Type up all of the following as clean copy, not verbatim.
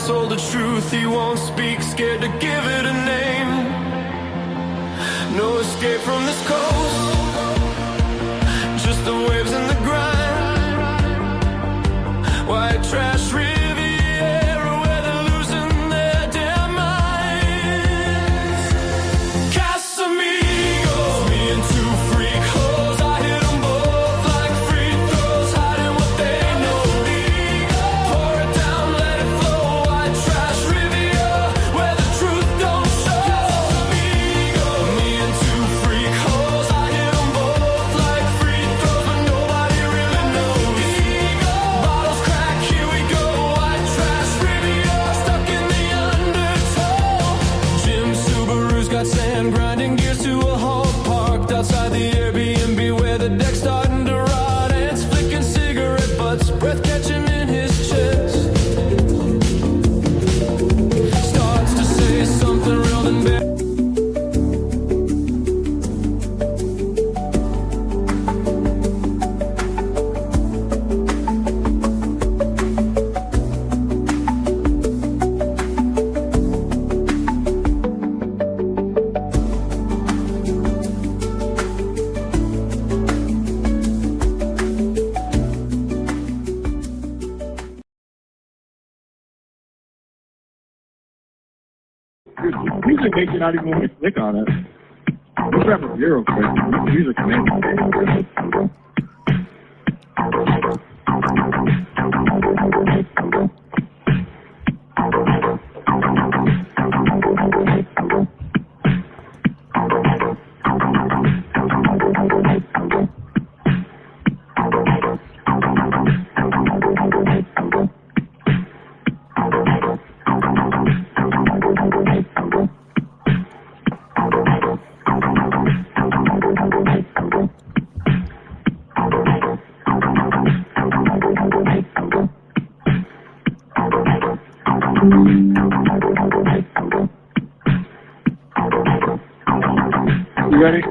has told the truth, he won't speak, scared to give it a name. No escape from this coast, just the waves and the grind. White trash Riviera where they're losing their damn minds. Casamigos, me and two freak hoes, I hit them both like free throws, hiding what they know. Pour it down, let it flow. White trash Riviera where the truth don't show. Me and two freak hoes, I hit them both like free throws, but nobody really knows. Bottles crack, here we go. White trash Riviera stuck in the undertow. Jim Subaru's got sand grinding gears to a halt, parked outside the Airbnb where the deck's starting to rot. Ants flicking cigarette butts, breath catching in his chest. Starts to say something real and bad. Music makes you not even want to click on it. Let's grab a beer real quick. Music makes You ready?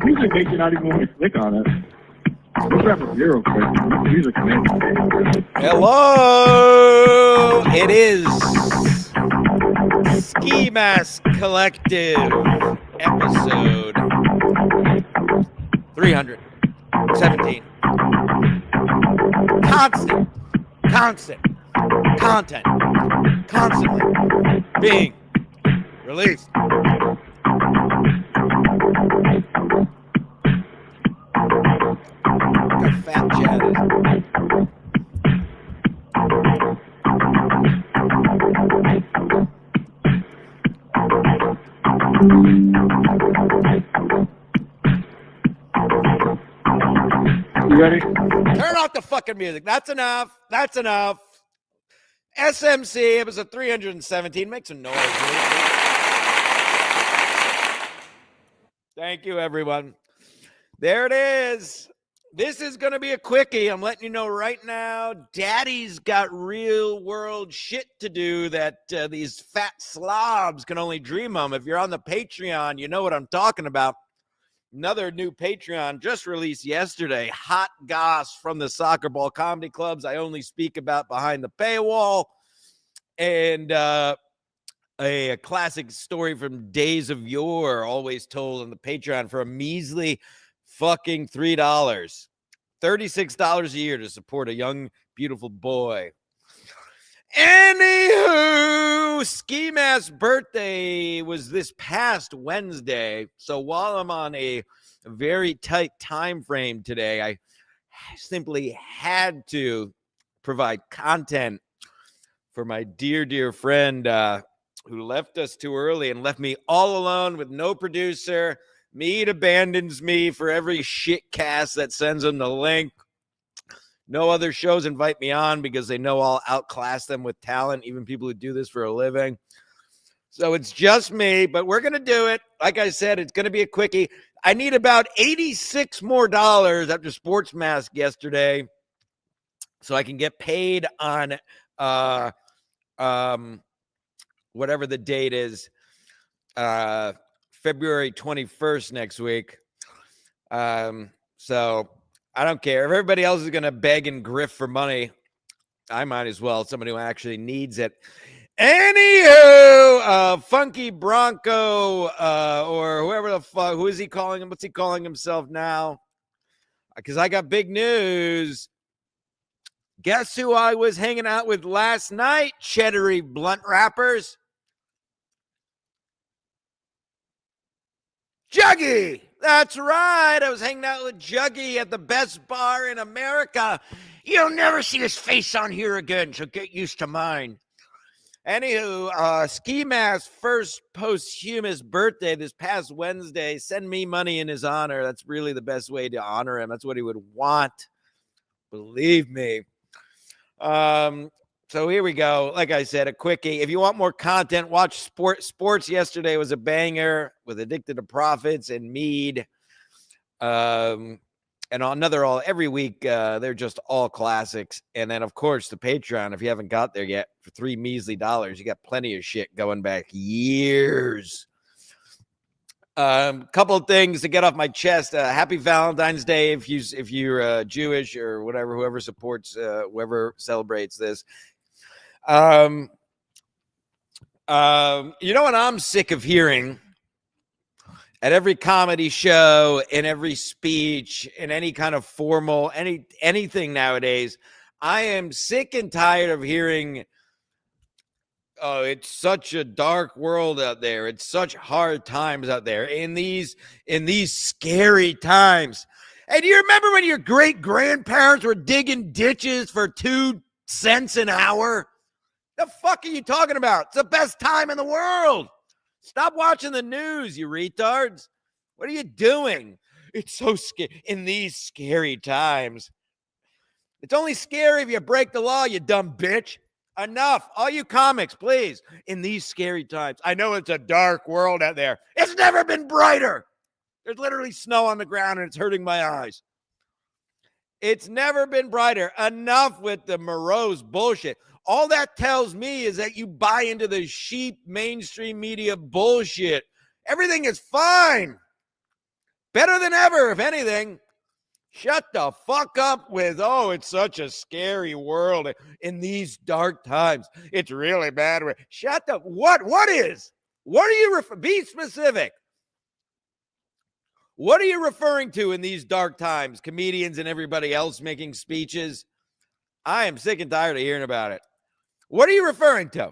Music makes you not even want to click on it. Let's grab a beer real quick. Music makes Hello, it is Ski Mask Collective episode 317. Constant content, constantly being released. Got fat chat. You ready? Turn off the fucking music. That's enough. That's enough. SMC episode 317. Make some noise. Thank you, everyone. There it is. This is going to be a quickie. I'm letting you know right now. Daddy's got real world shit to do that these fat slobs can only dream of. If you're on the Patreon, you know what I'm talking about. Another new Patreon just released yesterday. Hot goss from the soccer ball comedy clubs I only speak about behind the paywall. And a classic story from days of yore, always told on the Patreon for a measly fucking $3. $36 a year to support a young, beautiful boy. Anywho, Ski Mask's birthday was this past Wednesday. So while I'm on a very tight time frame today, I simply had to provide content for my dear, dear friend who left us too early and left me all alone with no producer, Mead abandons me for every shit cast that sends them the link. No other shows invite me on because they know I'll outclass them with talent, even people who do this for a living. So it's just me, but we're going to do it. Like I said, it's going to be a quickie. I need about $86 more after Sports Mask yesterday so I can get paid on whatever the date is, February 21st next week. So I don't care. If everybody else is going to beg and grift for money, I might as well. Somebody who actually needs it. Anywho, Funky Bronco, or whoever the fuck, who is he calling him? What's he calling himself now? Because I got big news. Guess who I was hanging out with last night, cheddary blunt wrappers? Juggy! That's right. I was hanging out with Juggy at the best bar in America. You'll never see his face on here again, so get used to mine. Anywho, Ski Mask's first posthumous birthday this past Wednesday. Send me money in his honor. That's really the best way to honor him. That's what he would want. Believe me. So here we go. Like I said, a quickie. If you want more content, watch Sports yesterday was a banger with Addicted to Profits and Mead. And every week, they're just all classics. And then, of course, the Patreon, if you haven't got there yet, for $3 measly, you got plenty of shit going back years. Couple of things to get off my chest. Happy Valentine's Day if you're Jewish or whatever, whoever supports, whoever celebrates this. You know what I'm sick of hearing? At every comedy show, in every speech, in any kind of formal, anything nowadays, I am sick and tired of hearing, oh, it's such a dark world out there. It's such hard times out there in these scary times. Hey, do you remember when your great-grandparents were digging ditches for 2 cents an hour? The fuck are you talking about? It's the best time in the world. Stop watching the news, you retards. What are you doing? It's so scary in these scary times. It's only scary if you break the law, you dumb bitch. Enough. All you comics, please. In these scary times. I know it's a dark world out there. It's never been brighter. There's literally snow on the ground and it's hurting my eyes. It's never been brighter. Enough with the morose bullshit. All that tells me is that you buy into the sheep mainstream media bullshit. Everything is fine. Better than ever, if anything. Shut the fuck up with, oh, it's such a scary world in these dark times. It's really bad. Shut the, what is? What are you, be specific. What are you referring to in these dark times? Comedians and everybody else making speeches? I am sick and tired of hearing about it. What are you referring to?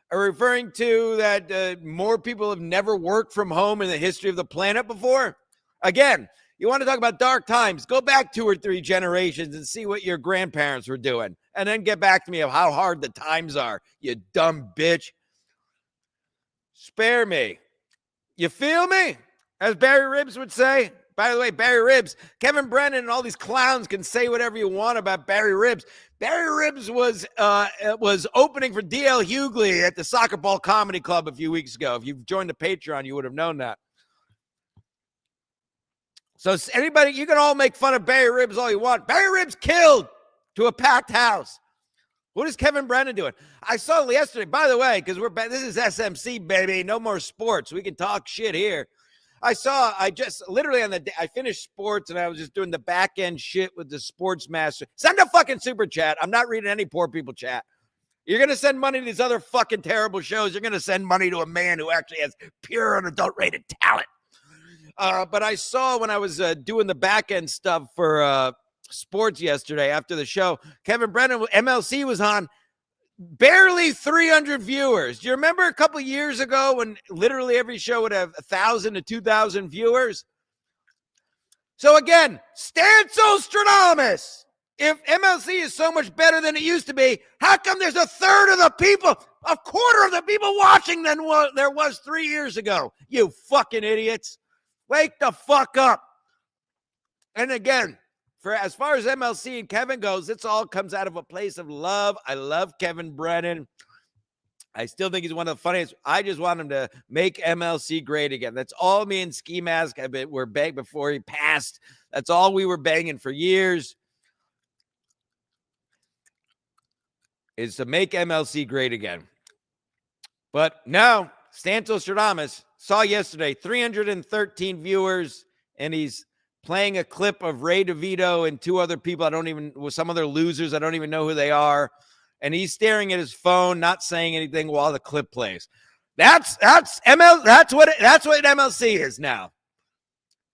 Are you referring to that more people have never worked from home in the history of the planet before? Again, you want to talk about dark times, go back 2 or 3 generations and see what your grandparents were doing. And then get back to me of how hard the times are, you dumb bitch. Spare me. You feel me? As Barry Ribs would say. By the way, Barry Ribs, Kevin Brennan and all these clowns can say whatever you want about Barry Ribs. Barry Ribs was opening for D.L. Hughley at the Soccer Ball Comedy Club a few weeks ago. If you've joined the Patreon, you would have known that. So anybody, you can all make fun of Barry Ribs all you want. Barry Ribs killed to a packed house. What is Kevin Brennan doing? I saw yesterday, by the way, because this is SMC, baby. No more sports. We can talk shit here. I just literally on the day I finished sports and I was just doing the back end shit with the sports master. Send a fucking super chat. I'm not reading any poor people chat. You're going to send money to these other fucking terrible shows. You're going to send money to a man who actually has pure unadulterated talent. But I saw when I was doing the back end stuff for sports yesterday after the show, Kevin Brennan, MLC was on. Barely 300 viewers. Do you remember a couple of years ago when literally every show would have 1,000 to 2,000 viewers? So again, Stanso Stradamus. If MLC is so much better than it used to be, how come there's a third of the people, a quarter of the people watching than what there was 3 years ago? You fucking idiots. Wake the fuck up. And again, for as far as MLC and Kevin goes, this all comes out of a place of love. I love Kevin Brennan. I still think he's one of the funniest. I just want him to make MLC great again. That's all me and Ski Mask were begging before he passed. That's all we were banging for years, is to make MLC great again. But now, Stantostradamus saw yesterday 313 viewers, and he's playing a clip of Ray DeVito and two other people. Some other losers. I don't even know who they are. And he's staring at his phone, not saying anything while the clip plays. That's what MLC is now.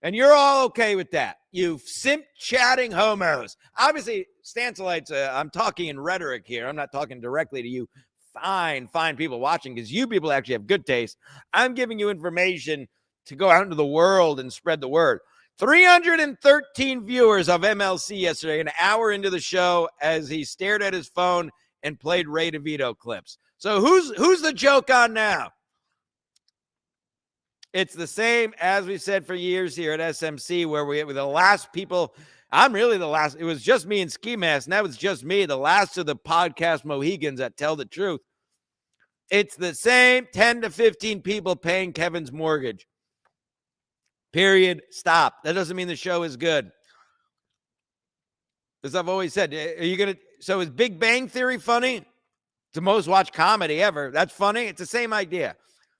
And you're all okay with that. You simp chatting homos. Obviously, Stanselites, I'm talking in rhetoric here. I'm not talking directly to you fine people watching, because you people actually have good taste. I'm giving you information to go out into the world and spread the word. 313 viewers of MLC yesterday, an hour into the show, as he stared at his phone and played Ray DeVito clips. So who's the joke on now? It's the same as we said for years here at SMC, where we were the last people. I'm really the last. It was just me and Ski Mask. Now it's just me, the last of the podcast Mohegans that tell the truth. It's the same 10 to 15 people paying Kevin's mortgage. Period. Stop. That doesn't mean the show is good. As I've always said, so is Big Bang Theory funny? It's the most watched comedy ever. That's funny. It's the same idea.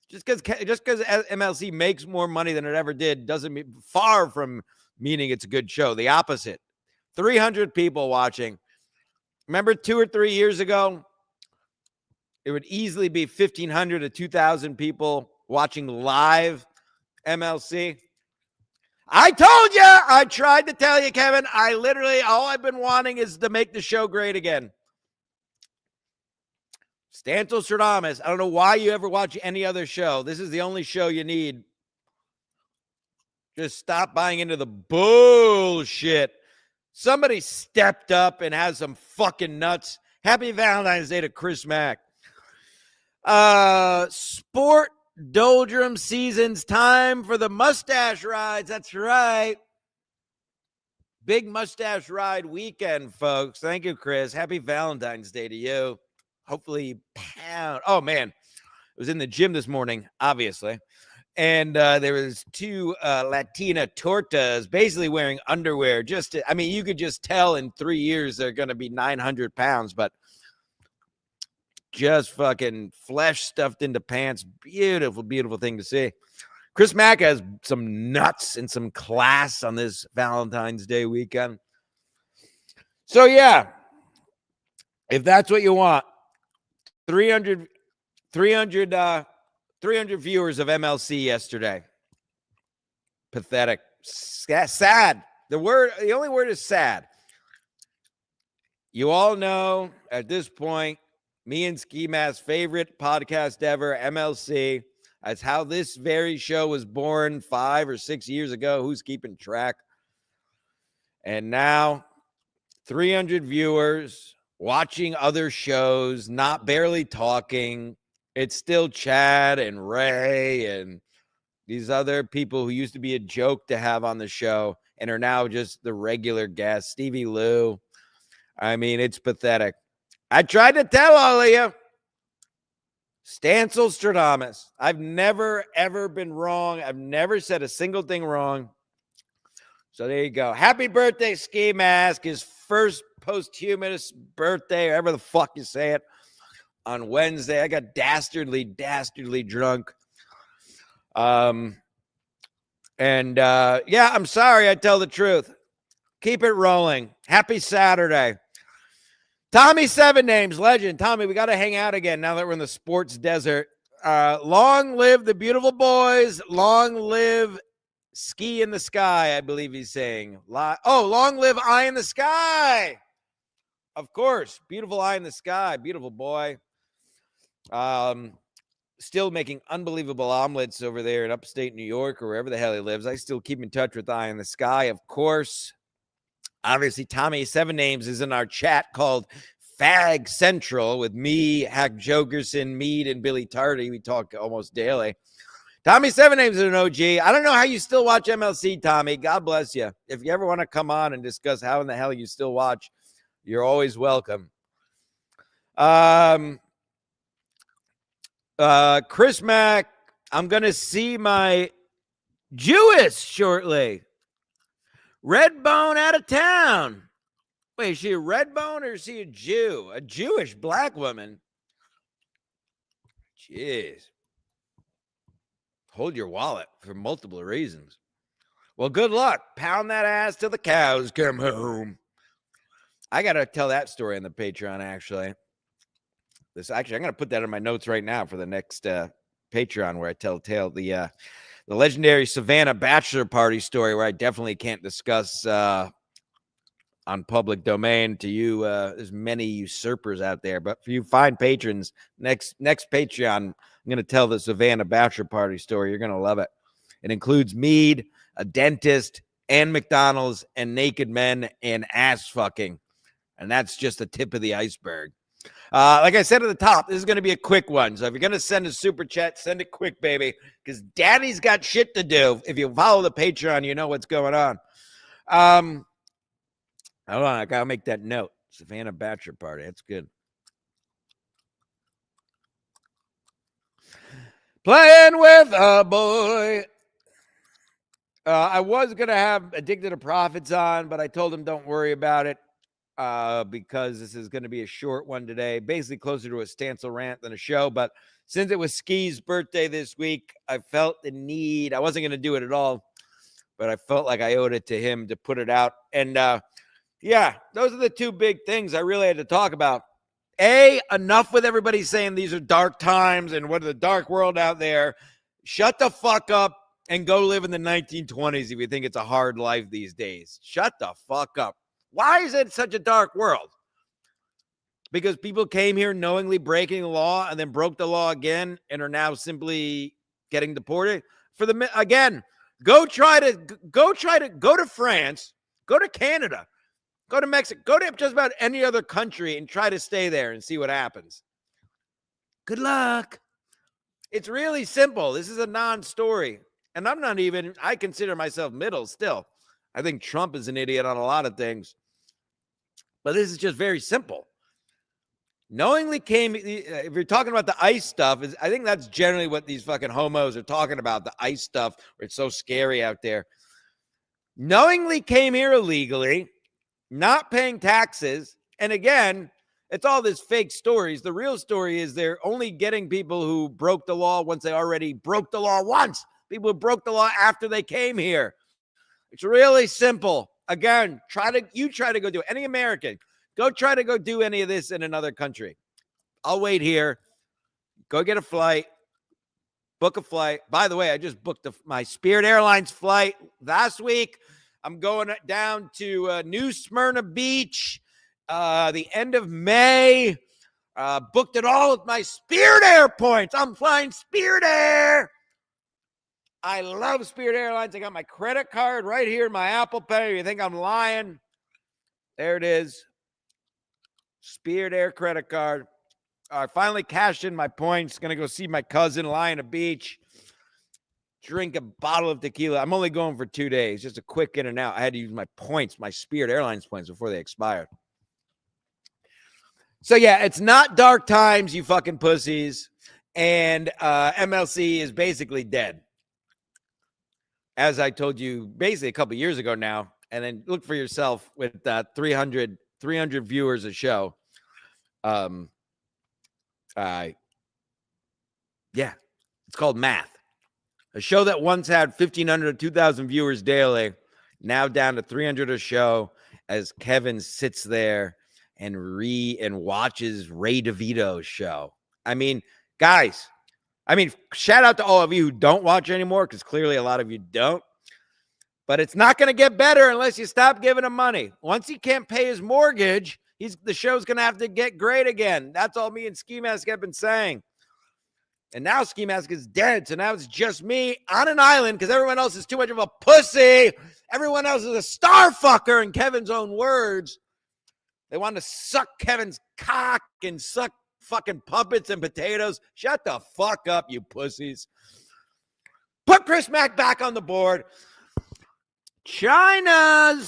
Just because MLC makes more money than it ever did doesn't mean, far from meaning it's a good show. The opposite. 300 people watching. Remember 2 or 3 years ago, it would easily be 1,500 to 2,000 people watching live MLC. I told you. I tried to tell you, Kevin. All I've been wanting is to make the show great again. Stantostradamus, I don't know why you ever watch any other show. This is the only show you need. Just stop buying into the bullshit. Somebody stepped up and has some fucking nuts. Happy Valentine's Day to Chris Mack. Sport doldrum season's time for the mustache rides. That's right. Big mustache ride weekend, folks. Thank you, Chris. Happy Valentine's Day to you. Hopefully, oh man, it was in the gym this morning, obviously, and there was 2 Latina tortas, basically wearing underwear. You could just tell in 3 years they're going to be 900 pounds, but just fucking flesh stuffed into pants. Beautiful, beautiful thing to see. Chris Mack has some nuts and some class on this Valentine's Day weekend. So yeah, if that's what you want. 300 viewers of MLC yesterday. Pathetic. Sad. The only word is sad. You all know at this point, me and Ski Mask's favorite podcast ever, MLC. That's how this very show was born 5 or 6 years ago. Who's keeping track? And now 300 viewers watching other shows, barely talking. It's still Chad and Ray and these other people who used to be a joke to have on the show and are now just the regular guests. Stevie Lou. I mean, it's pathetic. I tried to tell all of you. Stantostradamus. I've never, ever been wrong. I've never said a single thing wrong. So there you go. Happy birthday, Ski Mask. His first posthumous birthday, or however the fuck you say it, on Wednesday. I got dastardly drunk. Yeah, I'm sorry. I tell the truth. Keep it rolling. Happy Saturday. Tommy Seven Names, legend. Tommy, we got to hang out again now that we're in the sports desert. Long live the beautiful boys. Long live Ski in the Sky, I believe he's saying. Long live Eye in the Sky. Of course. Beautiful Eye in the Sky. Beautiful boy. Still making unbelievable omelets over there in upstate New York or wherever the hell he lives. I still keep in touch with Eye in the Sky, of course. Obviously, Tommy Seven Names is in our chat called Fag Central with me, Hack Jokerson, Mead, and Billy Tardy. We talk almost daily. Tommy Seven Names is an OG. I don't know how you still watch MLC, Tommy. God bless you. If you ever want to come on and discuss how in the hell you still watch, you're always welcome. Chris Mack, I'm going to see my Jewess shortly. Redbone out of town. Wait, is she a Redbone or is she a Jew? A Jewish black woman? Jeez. Hold your wallet for multiple reasons. Well, good luck. Pound that ass till the cows come home. I got to tell that story on the Patreon, actually. I'm going to put that in my notes right now for the next Patreon where I tell the legendary Savannah bachelor party story where I definitely can't discuss on public domain to you. There's many usurpers out there, but for you fine patrons, next Patreon, I'm going to tell the Savannah bachelor party story. You're going to love it. It includes mead, a dentist, and McDonald's, and naked men, and ass fucking. And that's just the tip of the iceberg. Like I said at the top, this is going to be a quick one. So if you're going to send a super chat, send it quick, baby, because daddy's got shit to do. If you follow the Patreon, you know what's going on. Hold on, I got to make that note. Savannah bachelor party. That's good. Playing with a boy. I was going to have Addicted to Profits on, but I told him don't worry about it because this is going to be a short one today, basically closer to a Stancil rant than a show. But since it was Ski's birthday this week, I felt the need. I wasn't going to do it at all, but I felt like I owed it to him to put it out. And yeah, those are the two big things I really had to talk about. Enough with everybody saying these are dark times and what a dark world out there. Shut the fuck up and go live in the 1920s if you think it's a hard life these days. Shut the fuck up. Why is it such a dark world? Because people came here knowingly breaking the law and then broke the law again and are now simply getting deported. Go to France, go to Canada, go to Mexico, go to just about any other country and try to stay there and see what happens. Good luck. It's really simple. This is a non-story. And I consider myself middle still. I think Trump is an idiot on a lot of things. But this is just very simple. Knowingly came, if you're talking about the ICE stuff, I think that's generally what these fucking homos are talking about, the ICE stuff, where it's so scary out there. Knowingly came here illegally, not paying taxes. And again, it's all this fake stories. The real story is they're only getting people who broke the law once they already broke the law once. People who broke the law after they came here. It's really simple. Again, try to go do any American. Go try to go do any of this in another country. I'll wait here. Go get a flight. Book a flight. By the way, I just booked my Spirit Airlines flight last week. I'm going down to New Smyrna Beach the end of May. Booked it all with my Spirit Air points. I'm flying Spirit Air. I love Spirit Airlines. I got my credit card right here in my Apple Pay. You think I'm lying? There it is. Spirit Air credit card. I finally cashed in my points. Going to go see my cousin lie on a beach. Drink a bottle of tequila. I'm only going for 2 days. Just a quick in and out. I had to use my points, my Spirit Airlines points before they expired. So, yeah, it's not dark times, you fucking pussies. And MLC is basically dead. As I told you basically a couple years ago now, and then look for yourself with 300 viewers a show. Yeah, it's called Math. A show that once had 1,500 to 2,000 viewers daily, now down to 300 a show as Kevin sits there and watches Ray DeVito's show. I mean, guys, shout out to all of you who don't watch anymore, because clearly a lot of you don't. But it's not going to get better unless you stop giving him money. Once he can't pay his mortgage, the show's going to have to get great again. That's all me and Ski Mask have been saying. And now Ski Mask is dead. So now it's just me on an island because everyone else is too much of a pussy. Everyone else is a star fucker, in Kevin's own words. They want to suck Kevin's cock and suck fucking puppets and potatoes. Shut the fuck up, you pussies. Put Chris Mack back on the board. China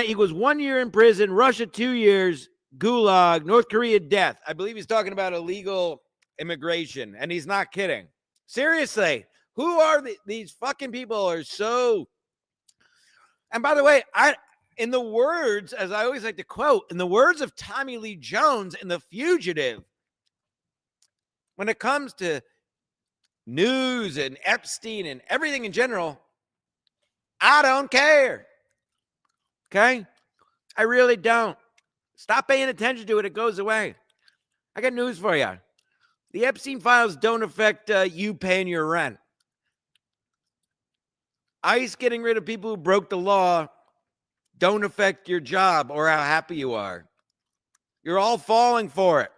equals 1 year in prison, Russia 2 years, gulag, North Korea death. I believe he's talking about illegal immigration, and he's not kidding. Seriously, who are these fucking people are so... And by the way, in the words, as I always like to quote, in the words of Tommy Lee Jones in The Fugitive, when it comes to news and Epstein and everything in general, I don't care. Okay? I really don't. Stop paying attention to it. It goes away. I got news for you. The Epstein files don't affect you paying your rent. ICE getting rid of people who broke the law don't affect your job or how happy you are. You're all falling for it.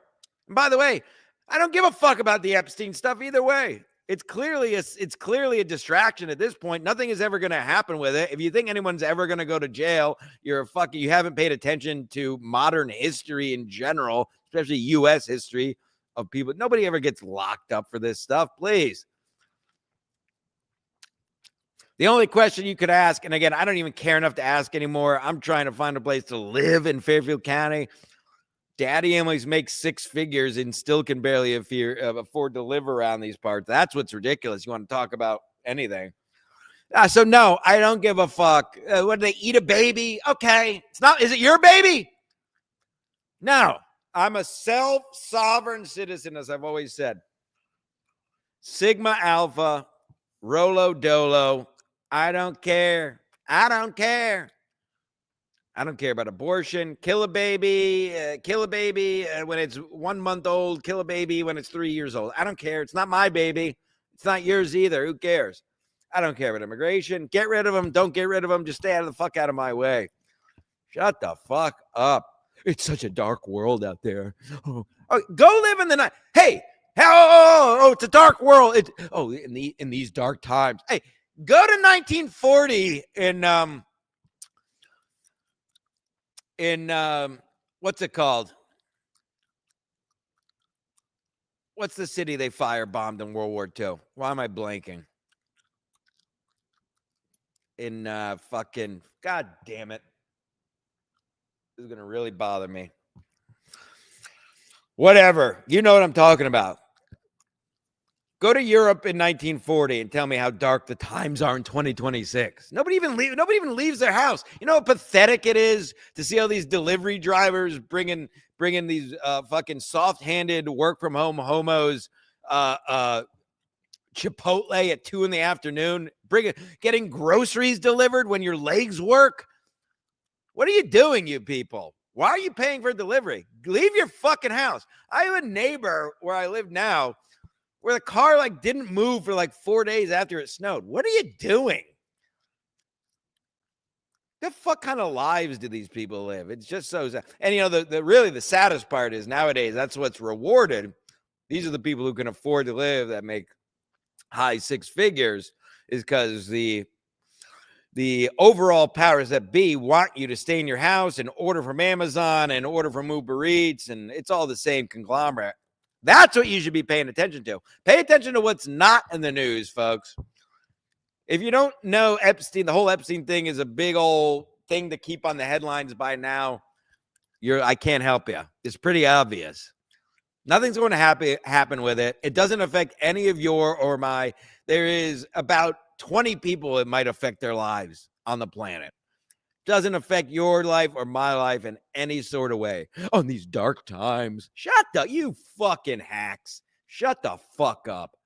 And by the way, I don't give a fuck about the Epstein stuff either way. It's clearly a distraction at this point. Nothing is ever going to happen with it. If you think anyone's ever going to go to jail, you haven't paid attention to modern history in general, especially U.S. history of people. Nobody ever gets locked up for this stuff, please. The only question you could ask, and again, I don't even care enough to ask anymore. I'm trying to find a place to live in Fairfield County. Daddy families make six figures and still can barely afford to live around these parts. That's what's ridiculous. You want to talk about anything? So no, I don't give a fuck. What do they eat a baby? Okay, it's not. Is it your baby? No, I'm a self-sovereign citizen, as I've always said. Sigma Alpha, Rolo Dolo. I don't care. I don't care. I don't care about abortion. Kill a baby when it's 1 month old. Kill a baby when it's 3 years old. I don't care. It's not my baby. It's not yours either. Who cares? I don't care about immigration. Get rid of them. Don't get rid of them. Just stay out of my way. Shut the fuck up. It's such a dark world out there. Oh, go live in the night. Hey, it's a dark world. In these dark times. Hey, go to 1940 in what's it called? What's the city they firebombed in World War II? Why am I blanking? In fucking, god damn it. This is going to really bother me. Whatever. You know what I'm talking about. Go to Europe in 1940 and tell me how dark the times are in 2026. Nobody even leaves their house. You know how pathetic it is to see all these delivery drivers bringing these fucking soft-handed work-from-home homos Chipotle at 2 p.m, getting groceries delivered when your legs work. What are you doing, you people? Why are you paying for delivery? Leave your fucking house. I have a neighbor where I live now where the car didn't move for 4 days after it snowed. What are you doing? The fuck kind of lives do these people live? It's just so sad. And the saddest part is nowadays that's what's rewarded. These are the people who can afford to live that make high six figures, is because the overall powers that be want you to stay in your house and order from Amazon and order from Uber Eats, and it's all the same conglomerate. That's what you should be paying attention to. Pay attention to what's not in the news, folks. If you don't know Epstein, the whole Epstein thing is a big old thing to keep on the headlines by now. I can't help you. It's pretty obvious. Nothing's going to happen with it. It doesn't affect any of your or my. There is about 20 people it might affect their lives on the planet. Doesn't affect your life or my life in any sort of way. On these dark times. You fucking hacks. Shut the fuck up.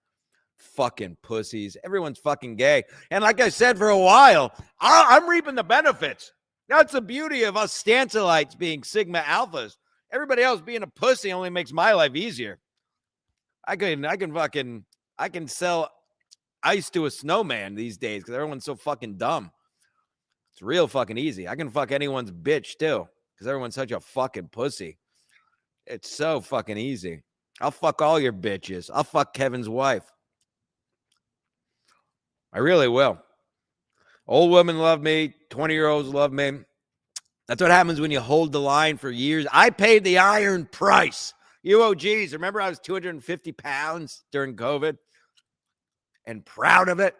Fucking pussies. Everyone's fucking gay. And like I said for a while, I'm reaping the benefits. That's the beauty of us Stancelites being Sigma Alphas. Everybody else being a pussy only makes my life easier. I can sell ice to a snowman these days because everyone's so fucking dumb. It's real fucking easy. I can fuck anyone's bitch too because everyone's such a fucking pussy. It's so fucking easy. I'll fuck all your bitches. I'll fuck Kevin's wife. I really will. Old women love me. 20-year-olds love me. That's what happens when you hold the line for years. I paid the iron price. UOGs, remember I was 250 pounds during COVID? And proud of it.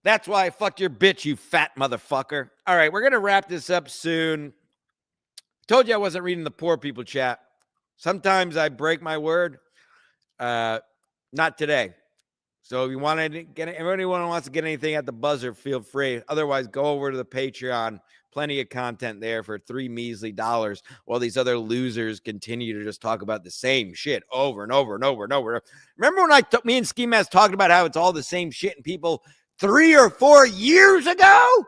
That's why I fucked your bitch, you fat motherfucker. All right, we're going to wrap this up soon. Told you I wasn't reading the poor people chat. Sometimes I break my word. Not today. So if you want to get, if anyone wants to get anything at the buzzer, feel free. Otherwise, go over to the Patreon. Plenty of content there for $3 measly while these other losers continue to just talk about the same shit over and over and over and over. Remember when me and Ski Mask talked about how it's all the same shit and people 3 or 4 years ago?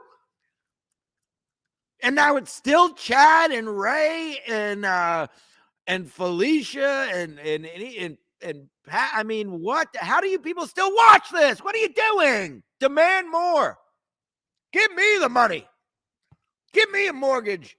And now it's still Chad and Ray and Felicia and Pat. I mean, what? How do you people still watch this? What are you doing? Demand more. Give me the money. Give me a mortgage.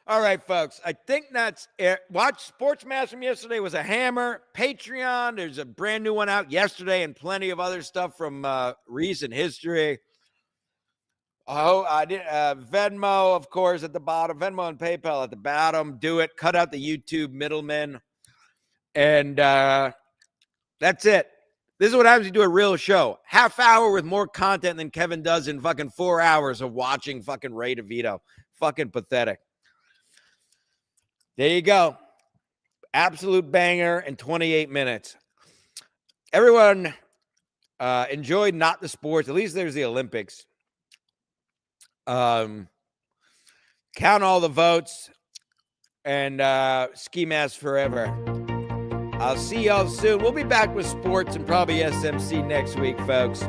All right, folks. I think that's it. Watch Sportsmaster from yesterday was a hammer. Patreon, there's a brand new one out yesterday and plenty of other stuff from recent history. Oh, I did Venmo, of course, at the bottom. Venmo and PayPal at the bottom. Do it. Cut out the YouTube middlemen. And that's it. This is what happens when you do a real show. Half hour with more content than Kevin does in fucking 4 hours of watching fucking Ray DeVito. Fucking pathetic. There you go. Absolute banger in 28 minutes. Everyone enjoyed not the sports. At least there's the Olympics. Count all the votes and Ski Mask forever. I'll see y'all soon. We'll be back with sports and probably SMC next week, folks.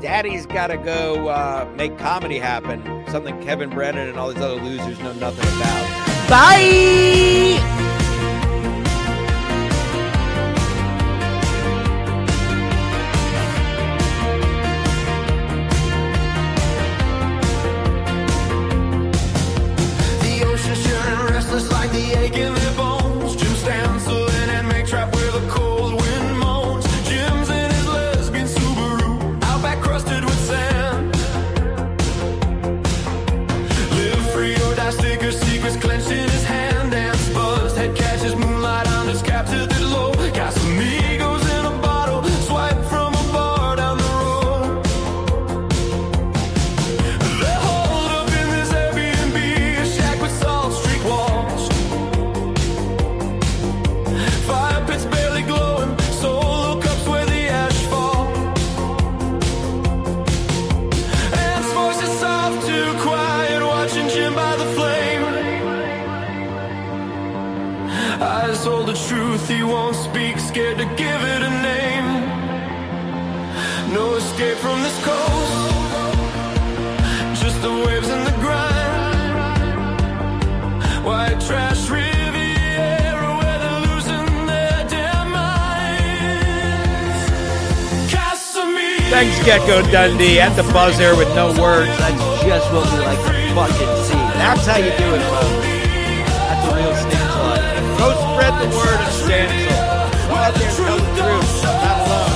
Daddy's got to go make comedy happen. Something Kevin Brennan and all these other losers know nothing about. Bye! Like the ache in their bones. Jim stands in and make trap where the cold wind moans. Jim's in his lesbian Subaru, outback crusted with sand. Live free or die, sticker secrets clenched in his hand. Dance buzzed, head catches moonlight on his captive at low. Casamigos in a bottle, swipe from a bar down the road. They're holed up in this Airbnb, a shack with Salt Street walls. Fire pits barely glowing, solo cups where the ash fall. Ant's voice is soft, too quiet, watching Jim by the flame. Eyes hold the truth, he won't speak, scared to give it a name. No escape from this coast, just the waves and the grind. White trash Riviera where they're losing their damn minds. Casamigos. Thanks, Gecko Dundee. At the buzzer with no words. That's just what we like to fucking see. That's how you do it, folks. That's a real stand. Go spread the word of Stancil. Go out there and tell the truth. Not alone.